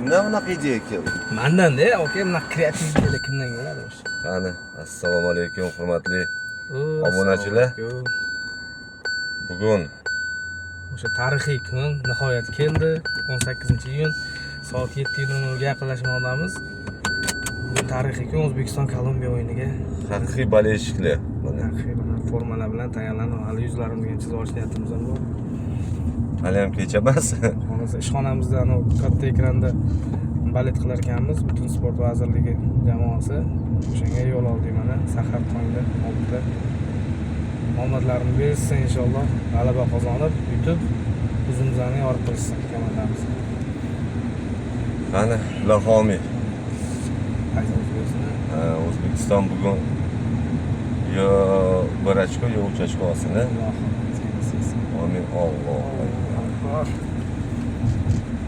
Kimdan bunaqa ideya keldi? Mandan-da, aka, bunaqa kreativ ideyalar kimdan keladi o'sha? Qani, assalomu alaykum hurmatli obunachilar. Bugun O'sha tarixiy kun nihoyat keldi. 18-iyun soat 7:00 ga yaqinlashmoqdamiz. Bu tarixiy kun O'zbekiston Kolumbiya o'yiniga haqiqiy boleshiklar. haqiqiy formalar bilan tayyorlanib, hali yuzlarimizga chizib olish niyatimiz bor. Hali ham kecha emas. Hozir ishxonamizda katta ekranda balet qilar ekanmiz. Butun sport vazirligi jamoasi o'shanga yo'l oldik mana sahar tongda oltida. Omadlarini bersin inshaalloh. G'alaba qozonib, yutib, o'zimizni yorib qo'yishsin komandamiz. Qani, Lahomi. O'zbekiston bugun yo 1 ochko, yo 3 ochko olsin. Amin. Alloh akbar.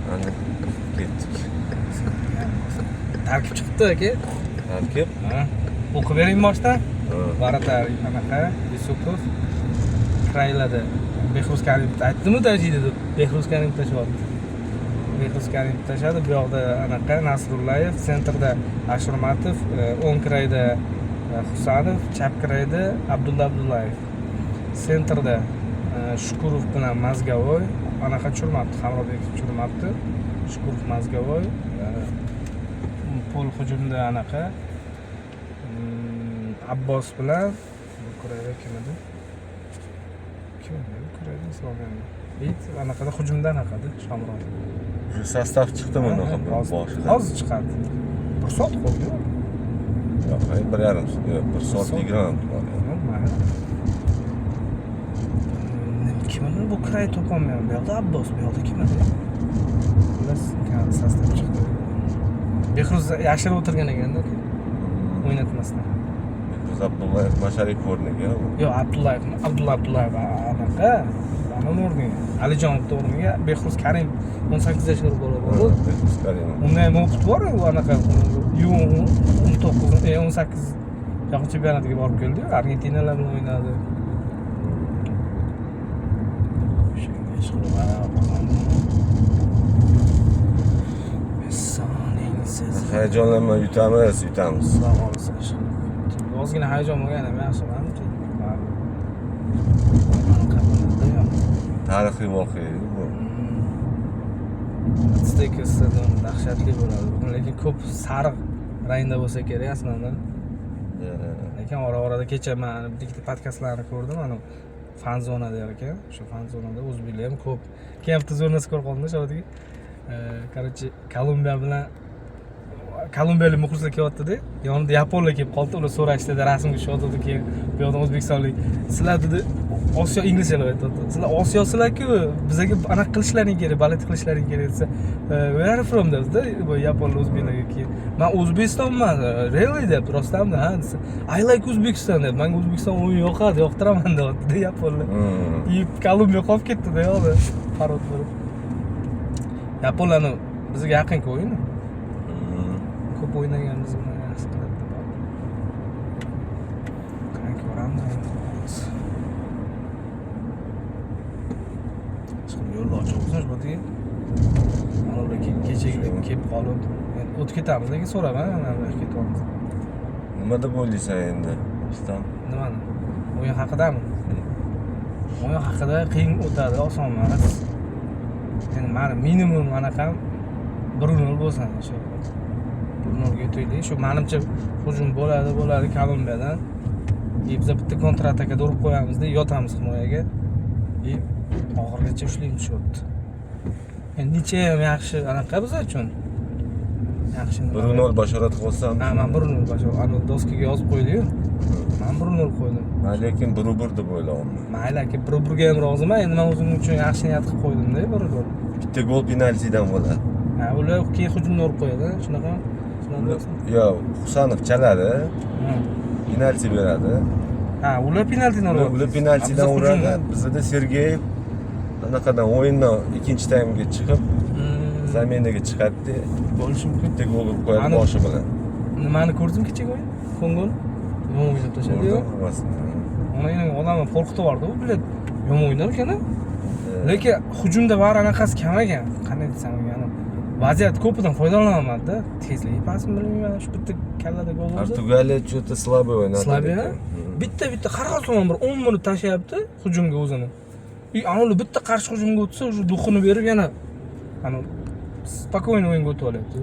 Qani, ketdik. Tarkib chiqdi aka. Tarkib? O'qib bering boshdan. Varatar anaqa Yusupov Kraylada Behruz Karimov aytdimi tajida deb Behruz Karimov tashyapti. Behruz Karimov tashadi. Bu yoqda anaqa Nasrullayev, sentrda Ashurmatov, o'ng krayda Husanov, chap krayda Abdulla Abdullayev. Sentrda Shukurov bilan Mazgavoy anaqa tushirmabdi, Hamrobek tushirmabdi. Shukurov Mazgavoy pol hujumda anaqa Abbos bilan bu kurayda kim edi? Kim edi? Bu kurayda Islomiyami. Bit anaqada hujumda anaqada Shamron. Shu sostav chiqdimi unaqa boshida? Hozir chiqadi. 1 soat qoldi. Yo'q, 1,5 soat, 1 soat 20 bor. Kim edi? Bu kuray topolmayman. Bu yoqda Abbos, bu yoqda kim edi? Biz sostav chiqdi. Behruz yashirib o'tirgan ekanda. O'ynatmasdan. Abdullayev Masharif o'rniga. Yo'q, Abdullayev anaqa. Ana o'rniga. Alijonovning o'rniga Behruz Karim 18 yoshli bola bor. Behruz Karim. Unda ham opit bor, u anaqa U19, 18 yosh chempionatiga borib keldi. Argentinalar bilan o'ynadi. Hayajonlanma, yutamiz. Xudo xolisa. Ozgina hayajon bo'lgan ham yaxshi menimcha. Tarixiy voqea bu. Stadion dahshatli bo'ladi. Lekin ko'p sariq rangda bo'lsa kerak aslida. Lekin ora-orada kecha men bitta podkastlarni ko'rdim, ana fan zona der ekan. Shu fan zonada o'zbeklar ham ko'p. Keyin tuzornasi ko'rib qoldim, shodiki. Короче, Kolumbiya bilan kolumbiyalik muxlislar kelyapti-da. Yonida yaponlar kelib qoldi. Ular so'rashdi-da, rasmga tushadi keyin bu yoqdan o'zbekistonlik sizlar dedi Osiyo inglizchalar aytadi. Sizlar Osiyosilar-ku, bizga anaqa qilishlaring kerak, balet qilishlaring kerak desa, where are you from dedi bu yaponlar o'zbeklarga keyin. Men O'zbekistonman, really deb, rostami? Ha desa, I like Uzbekistan deb. Menga O'zbekiston o'yin yoqadi, yoqtiraman dedi yaponlar. Kolumbiya qolib ketdi-da yo'qda. Parod bo'lib. Yaponlarning bizga yaqin o'yini. Ko'p o'ynaganimiz bilan yaxshi qiladi. Qani ko'ramiz. Yo'lni ochib o'tsak, bo'diki. Mana ular kechagidek kelib qolib, o'tib ketamiz, lekin so'raman, mana bu yerga ketyapmiz. Nima deb o'ylaysan endi? Rustam? Nimani? O'yin haqidami? O'yin haqida qiyin o'tadi, oson emas. Endi meni minimum anaqam 1-0 bo'lsin inshaalloh. 1-0 yutaylik. Shu menimcha hujum bo'ladi Kolumbiyadan. Biz bitta kontratakada urib qo'yamiz-da, yotamiz himoyaga. Oxirgacha ushlaymiz shotni. Endi necha ham yaxshi anaqa biz uchun. Yaxshi. 1-0 bashorat qilsam. Ha, men 1-0 bashorat. Ana doskaga yozib qo'ydi-yu. Men 1-0 qo'ydim. Men lekin 1-1 deb o'ylayapman. Mayli aka, 1-1 ga ham roziman. Endi men o'zim uchun yaxshi niyat qilib qo'ydim-da, 1-0. Bitta gol penaltidan bo'ladi. Ha, ular keyin hujumni urib qo'yadi, shunaqa. Yo'q, Husanov chaladi. Penalti beradi. Ha, ular penaltini uradi. Ular penaltidan uradi. Bizda Sergeyev anaqadan o'yindan ikkinchi taymga chiqib, zaminaga chiqadi. Bo'lishi mumkin. Bitta gol urib qo'yadi boshi bilan. Nimani ko'rdim kecha o'yin? Ko'ngil. Yomon o'ynab tashladi-yu. Ona yana odamlar qo'rqitib yubordi, u bilet. Yomon o'ynar ekan-a. Lekin hujumda bari anaqasi kam ekan. Qanday desam ekan. vaziyat ko'pidan foydalanaman-da. Tezligi pasmi bilmayman, shu bitta kallada gol urdi. Portugaliya что-то слабый o'ynadi. Slabiya. Bitta har xil tomon bir 10 minut tashlayapti hujumga o'zini. Anavi bitta qarshi hujumga o'tsa, o'sha duxini berib yana ana spokойно o'yinga o'tib olyapti.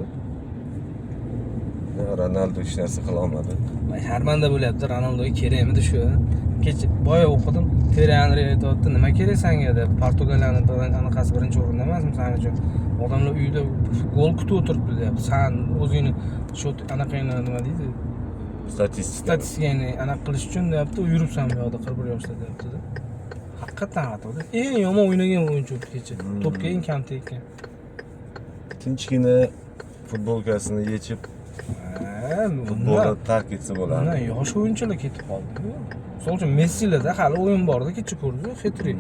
Ronaldo hech narsa qila olmadi. Men sharmanda bo'lyapti, Ronaldoga kerakmidi shu. Kecha boya o'qidim, Terry Henry aytayapti, nima kerak senga deb. Portugaliyani anaqasi birinchi o'rinda emasmi sen uchun? Odamlar uyda gol kutib o'tiribdi deyapti. Sen o'zingni shu anaqangni nima deydi? Statistikani anaqa qilish uchun deyapti, yuribsan bu yoqda 41 yoshda deyapti-da. Haqiqatan xatoda. Eng yomon o'ynagan o'yinchi kecha. To'pga eng kam tekkan. Tinchgina futbolkasini yechib futbolni tark etsa bo'ladi. Mana yosh o'yinchilar ketib qoldi. Misol uchun Messilarda hali o'yin borda kecha ko'rdi, hat-trick.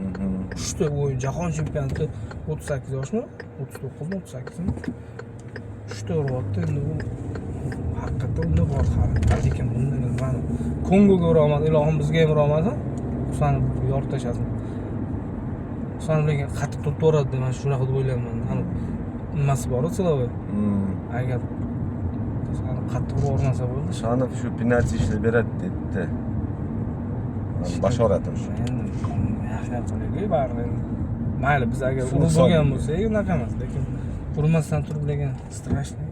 3 ta o'yin jahon chempionati 38 yoshmi? 39mi, 38mi? 3 ta uryapti. Endi u haqiqatda unda bor hali. Lekin bundan mana Kongoga ura olmadi, ilohim bizga ham ura olmasa, Husanov yorib tashlasin. Husanov lekin qattiq turib boradi deb men shunaqa deb o'ylayman. Hani nimasi bor-ku, silovi. Agar qattiq o'rnasa bo'ldi. Shanov shu penalti ishlab beradi debdi. Bashoratim shu. Endi yaxshi qilaylik baribir. Mayli, biz agar urib bo'lgan bo'lsak, unaqa emas, lekin urmasdan turib lekin strashniy.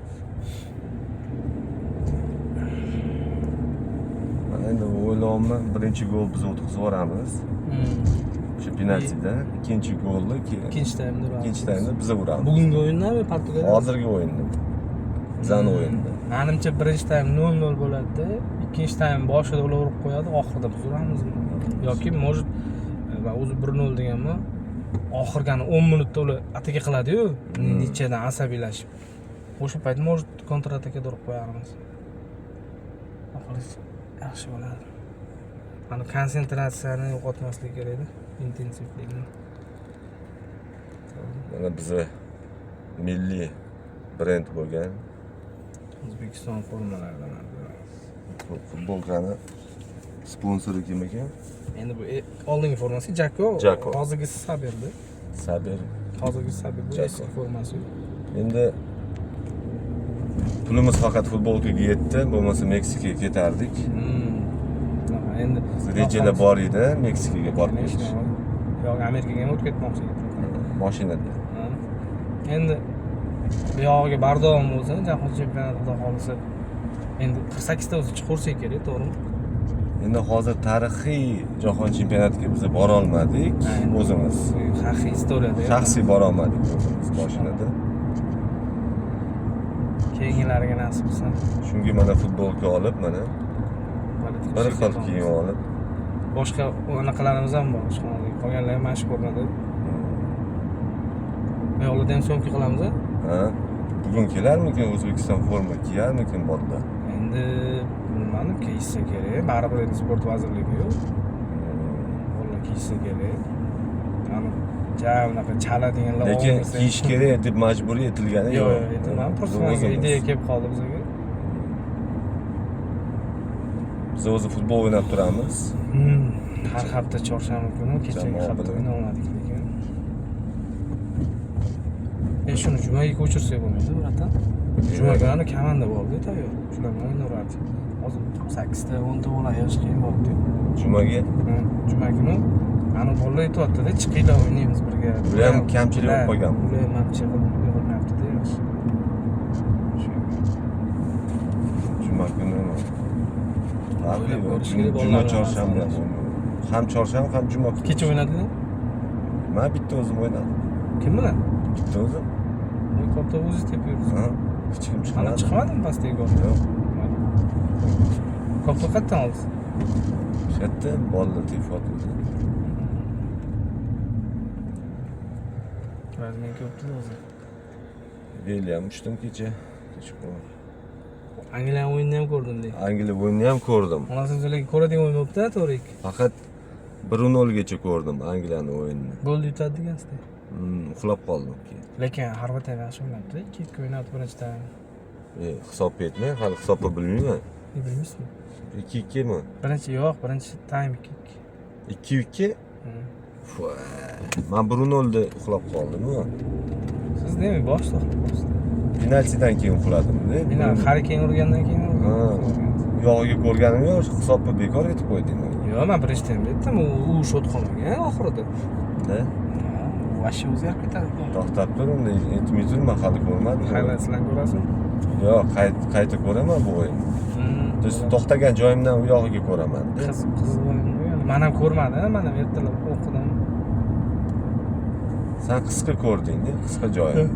Endi o'ylayapman, birinchi gol biz o'tkazib yuboramiz. Shu penaltida, ikkinchi golni ikkinchi taymda uramiz. Ikkinchi taymda biz uramiz. Bugungi o'yindami, Portugaliya? Hozirgi o'yinda. Bizning o'yinda. Menimcha birinchi taym 0-0 bo'ladi-da, ikkinchi taym boshida ular urib qo'yadi, oxirida biz uramizmi? Yoki может o'zi 1-0 deganmi? Oxirgani 10 minutda ular ataka qiladi-yu, nechadan asabiylashib. O'sha payt может kontratakada urib qo'yarmiz. Oxirgi yaxshi bo'ladi. Mana konsentratsiyani yo'qotmaslik kerak-da, intensivlikni. Mana biza milliy brend bo'lgan O'zbekiston formalaridan futbolkani sponsori kim ekan? Endi bu oldingi formasi Jacko. Hozirgisi Saberda. Saber. Hozirgisi Saber bu eski formasi. Endi pulimiz faqat futbolkaga yetdi, bo'lmasa Meksikaga ketardik. Endi rejalar bor edi, Meksikaga borib ketish. Yo'q, Amerikaga ham o'tib ketmoqchi edim. Mashinada. Endi bu yog'iga bardavom bo'lsa, jahon chempionatida qolsa, endi 48 ta o'zi chiqarsa kerak, to'g'rimi? Endi hozir tarixiy jahon chempionatiga biz bora olmadik o'zimiz. Shaxsiy istoriyada. Shaxsiy bora olmadik o'zimiz mashinada. Keyinlariga nasib qilsin. Shunga mana futbolka olib, mana bir xil kiyim olib. Boshqa anaqalarimiz ham bor, ishxonada. Qolganlar ham mana shu ko'rinadi. Yo'qlarda ham so'mki qilamiz. Ha. Bugun kelarmikin O'zbekiston forma kiyarmikin botda? Endi bilmadim, kiysa kerak. Baribir endi sport vazirligi-ku. Qo'llar kiysa kerak. Ani unaqa chaladiganlar lekin kiyish kerak deb majburiy etilgani yo'q. Yo'q, aytmadim. Просто ideya kelib qoldi bizga. Biz o'zi futbol o'ynab turamiz. Har hafta chorshanba kuni kechagi hafta o'ynamadik lekin. Shuni jumaga ko'chirsak bo'lmaydi, bratan. Juma kuni komanda bo'ldi, tayyor. Shular bilan o'ynayverdik. Hozir 8 ta, 10 ta bola yosh qiyin bo'ldi. Jumaga? Juma kuni ana bolalar aytayapti-da, chiqinglar o'ynaymiz birga. Bu ham kamchilik bo'lib qolgan. Ular ham mancha qilib yig'ilmayapti-da, yaxshi. Juma kuni Juma chorshanba. Ham chorshanba, ham juma kuni. Kecha o'ynadingmi? Men bitta o'zim o'ynadim. Kim bilan? Bitta o'zim. Men katta o'zingiz tepib yuribsiz. Ha, hech kim chiqmadi. Ana chiqmadimi pastga gol? Yo'q. Kopni qayerdan oldingiz? Shu yerda bolalar tepib o'tdi. Men ko'pdi o'zi. Beliyam uchdim kecha. Angliya o'yinini ham ko'rdim deydi. Angliya o'yinini ham ko'rdim. Onasiz ko'radigan o'yin bo'libdi-da, to'g'ri. Faqat 1-0 gacha ko'rdim Angliyani o'yinini. Gol yutadi degansizda. Uxlab qoldim keyin. Lekin Xorvatiya yaxshi o'ynadi. 2-2 o'ynadi birinchi taym. Hisob etmay, hali hisobni bilmayman. Bilmaysizmi? 2-2 mi? Birinchi taym 2-2. 2-2? Men 1-0 da uxlab qoldim. Siz demak boshda uxlab qolibsiz. penaltidan keyin uxladimda. Men Harri Kane urgandan keyin Yog'iga ko'rganim yo'q, hisobni bekor etib qo'yding. yo'q, men birinchi taymda aytdim, u shot qolmagan oxirida. Da. Vashi o'zgarib ketadi. To'xtab tur, unda aytmay turma, hali ko'rmadim. Highlights'larni ko'rasizmi? Yo'q, qayta ko'raman bu o'yin. To'xtagan joyimdan u yog'iga ko'raman. Qiziq o'yin bo'lgan. Men ham ko'rmadim, men ham ertalab o'qidim. Sen qisqa ko'rding-da, qisqa joyi.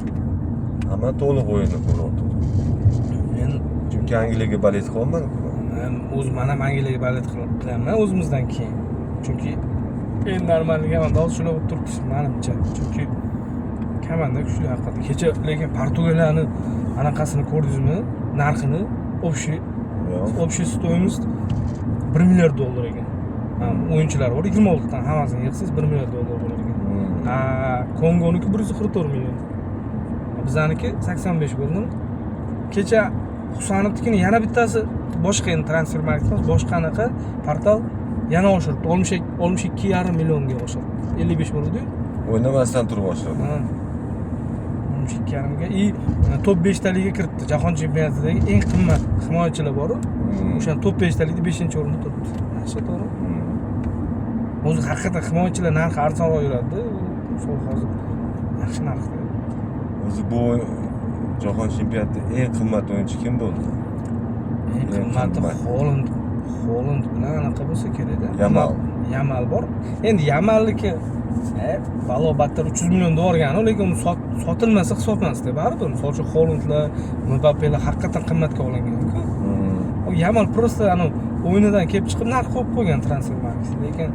Hamma to'liq o'yinni ko'rdim. Men Chunki Angliyaga balet qilyapman-ku. men ham Angliyaga balet qilaman o'zimizdan keyin. Chunki en normaliga ham shunday bo'lib turibdi menimcha. Chunki komanda kuchli haqiqatdan. Kecha lekin Portugaliyani anaqasini ko'rdingizmi? Narxini общий стоимость $1 milliard ekan. O'yinchilar bor 26 dan hammasini yig'sangiz $1 milliard bo'lar ekan. Kongoniki 144 million. Bizaniki 85 bo'ldi. Kecha Husanovnikini yana bittasi boshqa endi transfer market boshqa anaqa portal yana oshirdi. 62,5 millionga oshirdi. 55 bo'ldi-ku. O'ynamasdan turib boshladi. 62,5 ga top 5 taliga kiritdi. Jahon chempionatidagi eng qimmat himoyachilar bor. O'sha top 5 talikda 5-o'rinda turibdi. Yaxshi, to'g'ri. O'zi haqiqatan himoyachilar narxi arzonroq yuradi. Hozir yaxshi narxda. O'zi bu jahon chempionatida eng qimmat o'yinchi kim bo'ldi? Eng qimmati Holland bilan anaqa bo'lsa kerak-da. Yamal bor. Endi Yamalliki balobatlar 300 million yuborgani, lekin uni sotilmasa hisoblanmasdi. Baribir, misol uchun Hollandlar, Mbappelar haqiqatan qimmatga olingan-ku. Yamal prosta o'yinidan kelib chiqib narx qo'yib qo'ygan transfer markasi, lekin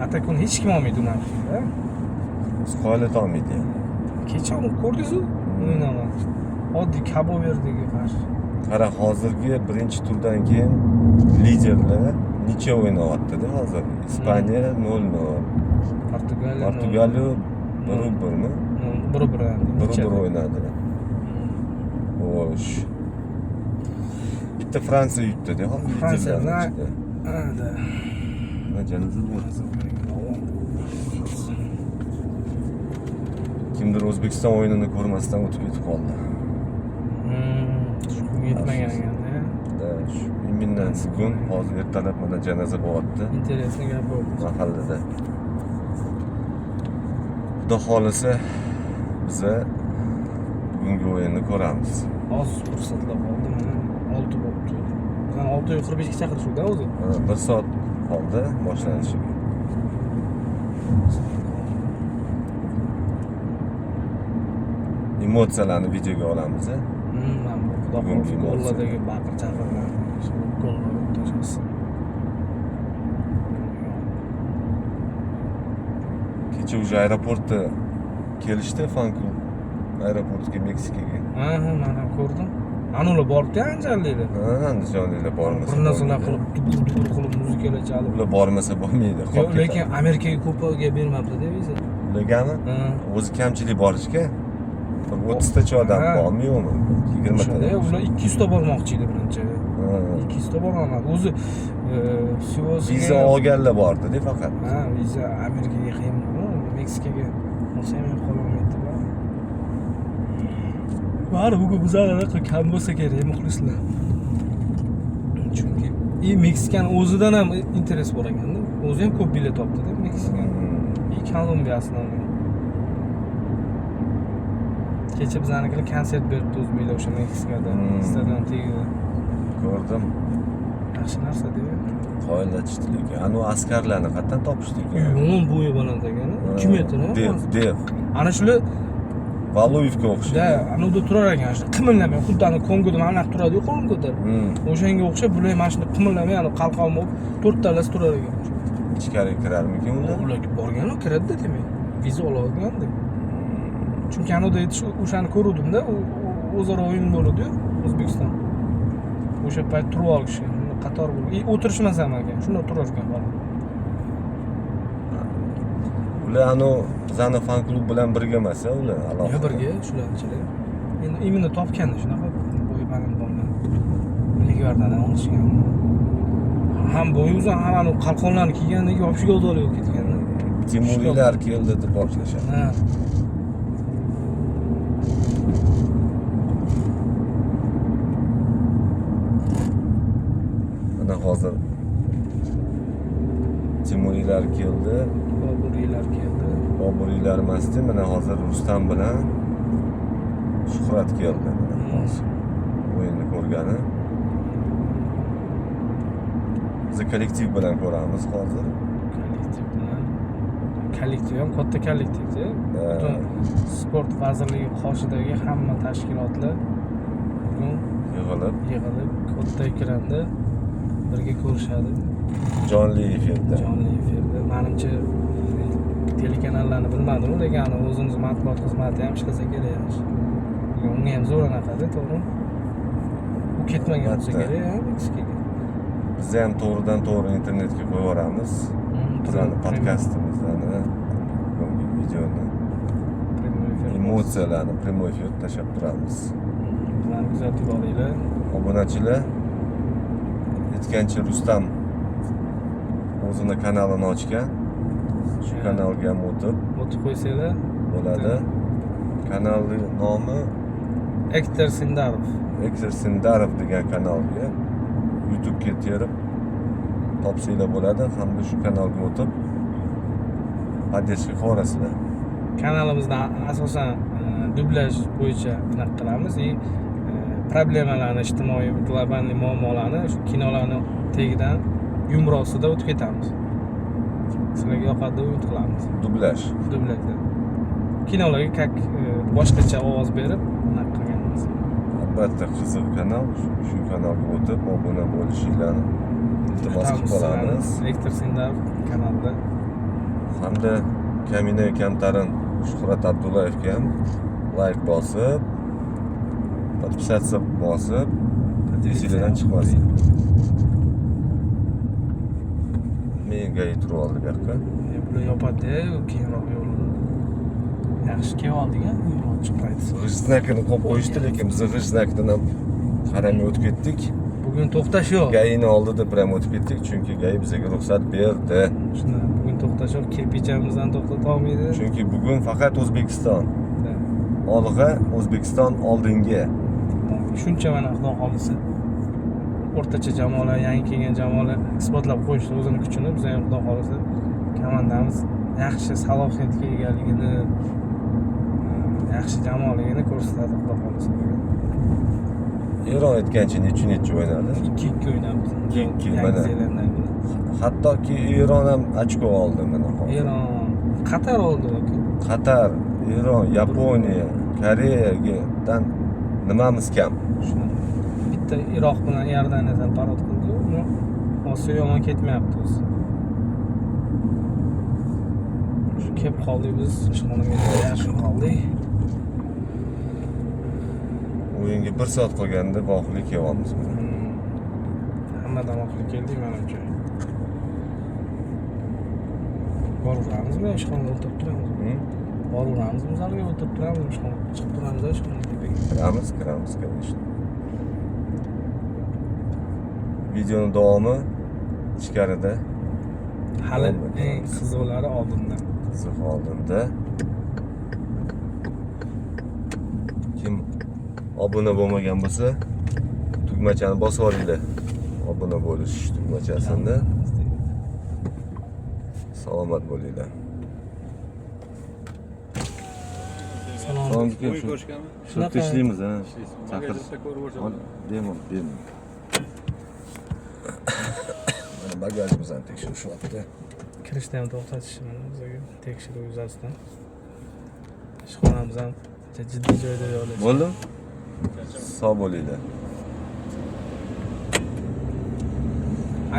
atakuni hech kim olmaydi narxda. Qoyilata olmaydi. Kecha uni ko'rdingiz-ku? O'yinni. Oddiy Cabo Verde'ga qarshi. Qara, hozirgi birinchi turdan keyin liderlar necha o'ynayapti-da hozir? Ispaniya 0-0. Portugaliya 1-1mi? 1-1 o'ynadi. Xo'sh. Bitta Fransiya yutdi-da, hozir liderlar. Janoza bo'ldi. Kimdir O'zbekiston o'yinini ko'rmasdan o'tib ketib qoldi. Yetmagan ekanda. Shu immindan bugun hozir ertalab mana janoza bo'lyapti. Interesni gap bo'ldi. Mahallada. Xudo xolisa biza bugungi o'yinni ko'ramiz. Hozir fursatlar qoldi. Mana 6 bo'libdi. Bizani 6:45 ga chaqirishuvda o'zi. 1 soat qoldi boshlanishiga. Emotsiyalarni videoga olamiz. Xudo xohlasa gollardagi baqir chaqirlar, gollar tashasi. Kecha o'sha aeroportda kelishdi fan klub aeroportga Meksikaga. Men ham ko'rdim. Anular boribdi Andijonliklar. Andijonliklar bormasa. Bir narsalar qilib, dugur qilib muzikalar chalib. Ular bormasa bo'lmaydi. Yo'q, lekin Amerikaga ko'pga bermabdi-da viza. Ulargami? O'zi kamchilik borishga 30 tacha odam bormi yo'qmi? 20 ta. Ular 200 ta bormoqchi edi birinchi. 200 ta borolmadi. O'zi viza olganlar bordi-da faqat. Viza Amerikaga qiyin, Meksikaga olsa ham qololmaydi. Bari bugun bizlarga kam bo'lsa kerak muxlislar. Chunki Meksikan o'zidan ham interes bor ekanda. O'zi ham ko'p bilet topdi-da Meksika. Kolumbiya asnoviy. Kecha bizanikilar konsert beribdi o'zbeklar o'sha Meksikada, stadion tagida. Ko'rdim. Yaxshi narsa-da. Qoyillatishdi lekin. Anu askarlarni qayerdan topishdik? Yomon bo'yi baland ekan. 2 metr. Dev. Ana shular Valuyevga o'xshaydi. Ana unda turar ekan, shu qimillamay, xuddi ana Kongoda mana turadi-ku, qo'lini ko'tarib. O'shanga o'xshab bular mana shunda qimillamay, ana qalqon bo'lib 4 talasi turar ekan. Ichkariga kirarmikin ular? Ular borgan-ku, kiradi-da demak. Viza olganda. Chunki anoda aytish o'shani ko'ruvdim-da, o'zaro o'yin bo'ldi-yu, O'zbekiston. O'sha payt turib olishgan, qator bo'lib. O'tirishmas ham ekan, shunda turar ekan bola. Ular bizani fan klub bilan birga emas, ular alohida. Yo'q, birga, shularchilar. Endi imini topganda shunaqa bo'yi baland bo'lgan. Milligardan olishgan. Ham bo'yi uzun, ham qalqonlarni kiygandagi вообще go'dolib ketgan. Timuriylar keldi deb boshlashadi. hozir Timuriylar keldi, Boburiylar keldi. Boburiylar emasdi, mana hozir Rustam bilan Shuhrat keldi. Mana hozir o'yinni ko'rgani. Biz kollektiv bilan ko'ramiz hozir. Kollektiv bilan. Kollektiv ham katta kollektivda. Butun sport vazirligi qoshidagi hamma tashkilotlar bugun yig'ilib katta ekranda birga ko'rishadi. Jonli efirda. Jonli efirda. Menimcha telekanallarni bilmadim, lekin o'zimiz matbuot xizmati ham ishlasa kerak yaxshi. Unga ham zo'r anaqada, to'g'rimi? U ketmagan bo'lsa kerak, ha, Meksikaga. Biz ham to'g'ridan-to'g'ri internetga qo'yib yuboramiz. Bizning podkastimizni, bugungi videoni, emotsiyalarni prямой efir tashlab turamiz. Bizlarni kuzatib boringlar. Obunachilar aytgancha Rustam o'zini kanalini ochgan. Shu kanalga ham o'tib qo'ysanglar bo'ladi. Kanalning nomi Ektor Sindarov. Ektor Sindarov degan kanalga YouTube'ga terib topsanglar bo'ladi, hamda shu kanalga o'tib podдержка qilasizlar. Kanalimizda asosan dublyaj bo'yicha bunaqa qilamiz. Problemalarni, ijtimoiy, global muammolarni shu kinolarni tagidan yumrosida o'tib ketamiz. Sizlarga yoqadi deb umid qilamiz. Dublyaj. Kinolarga как boshqacha ovoz berib bunaqa qilganmiz. Albatta qiziq kanal, shu kanalga o'tib obuna bo'lishinglarni iltimos qilib qolamiz. Ektor Sindarov kanalida. Hamda Kamina Kamtarin Shuhrat Abdullayevga ham like bosib, podpisatsiya bosib, esingizdan chiqmasin. Menga aytib oldi bu yoqqa. Bular yopadi-ku, keyinroq yo'lini. Yaxshi kelib oldik-a, yo'l chiqmaydi. G'ish znakini qo'yib qo'yishdi, lekin biz g'ish znakidan ham qaramay o'tib ketdik. Bugun to'xtash yo'q. Gayini oldida biram o'tib ketdik, chunki gay bizga ruxsat berdi. Shuna, bugun to'xtash yo'q, kirpichamizdan to'xtata olmaydi. Chunki bugun faqat O'zbekiston. Olg'a, O'zbekiston oldinga. Shuncha mana xudo xolisa. O'rtacha jamoalar, yangi kelgan jamoalar isbotlab qo'yishdi o'zini kuchini. Biz ham xudo xolisa komandamiz yaxshi salohiyatga egaligini, yaxshi jamoaligini ko'rsatadi xudo xolisa. Eron aytgancha necha o'ynadi? 2-2 o'ynadi. 2-2 mana. Hattoki Eron ham ochko oldi mana hozir. Eron, Qatar oldi yoki? Qatar, Eron, Yaponiya, Koreyadan nimamiz kam? Shuna. Bitta Iroq bilan Iordaniyadan parod qildi. Uni Osiyo yomon ketmayapti o'zi. Shu kelib qoldik biz, ishxonamizga yaxshi qoldik. O'yinga 1 soat qolganda voqiflik kelyapmiz. Hammadan voqiflik keldik menimcha. Boraveramizmi, ishxonada o'tirib turamiz. Boraveramizmi, zalga o'tirib turamiz, ishxonaga chiqib turamiz, ishxonaga. Kiramiz, конечно. Videoning davomi ichkarida. Hali eng qiziqlari oldinda. Kim obuna bo'lmagan bo'lsa, tugmachani bosib olinglar. Obuna bo'lish tugmachasini. Salomat bo'linglar. Salom. Shunaqa ishlaymiz, ha. Chaqirish. Demon. Mana bagajimizni tekshirishyapti. Kirishda ham to'xtatishdi bizga tekshiruv yuzasidan. Ishxonamiz ham jiddiy joyda joylashgan. Bo'ldimi? Sog' bo'linglar.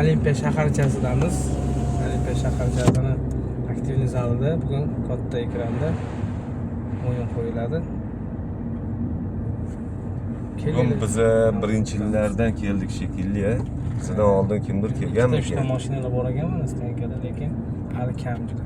Olimpiya shaharchasidamiz. Olimpiya shaharchasini aktivniy zalida bugun katta ekranda o'yin qo'yiladi. Bugun biz birinchilardan keldik shekilli. Sizdan oldin kimdir kelganmi? Ikkita mashinalar bor ekan mana stankada, lekin hali kam juda.